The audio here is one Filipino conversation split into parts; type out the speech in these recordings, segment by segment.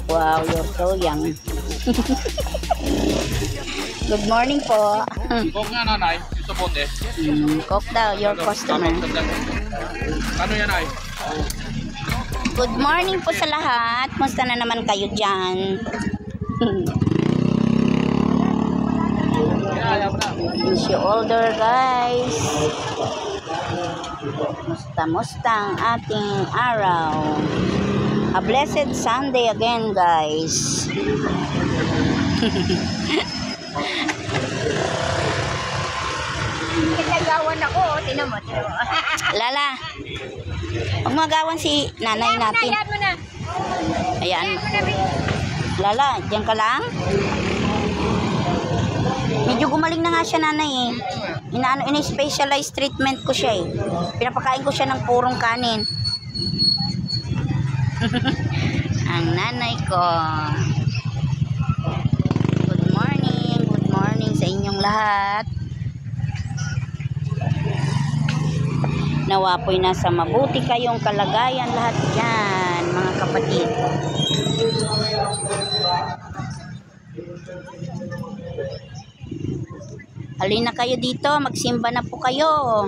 Wow, you're so young. Good morning po. Coke nga nanay, yung sa bote. Coke daw, your customer. Ano yan ay? Good morning po sa lahat. Musta na naman kayo dyan? Wish you all there, guys. Musta ang ating araw. A blessed Sunday again, guys. Nagawan ako, tinan mo. Lala, huwag magawan si nanay natin. Ayan mo na. Ayan. Lala, diyan ka lang? Medyo gumaling na nga siya, nanay eh. Ina-specialized treatment ko siya eh. Pinapakain ko siya ng purong kanin. Ang nanay ko. Good morning sa inyong lahat. Nawa po'y nasa mabuti kayong kalagayan lahat dyan, mga kapatid. Halina kayo dito, magsimba na po kayo.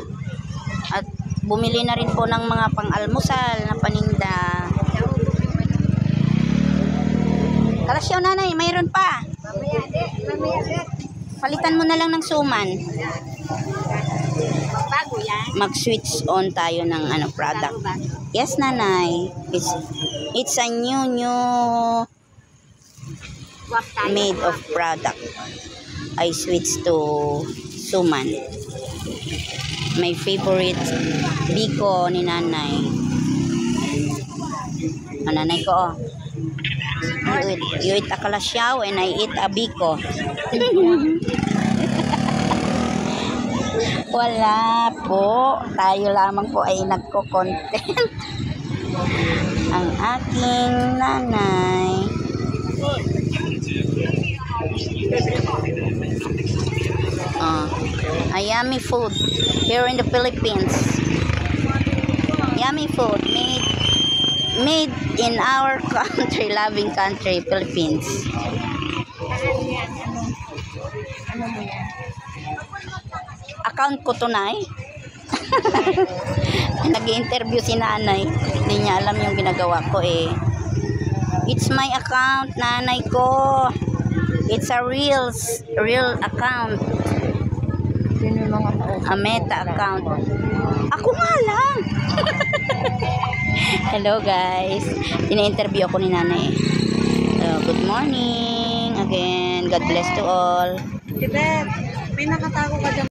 At bumili na rin po ng mga pang-almusal na paninda. Kalasyaw nanay, mayroon pa. Mamaya. Palitan mo na lang ng suman. Bago yan. Mag-switch on tayo ng product. Yes, nanay. It's a new made of product. I switch to suman. My favorite biko ni nanay. Nanay ko, you eat a kalasyaw and I eat a biko. Wala po. Tayo lamang po ay nagko-content. Ang aking nanay. A yummy food here in the Philippines. Yummy food made in our country, loving country, Philippines. Account ko to, nay. Nag-i-interview si nanay. Hindi niya alam yung ginagawa ko eh. It's my account, nanay ko. It's a real account. A Meta account. Ako nga lang. Hello guys. Ina-interview ako ni nanay. Good morning again. God bless to all. Tibet, may nakatago ka dyan.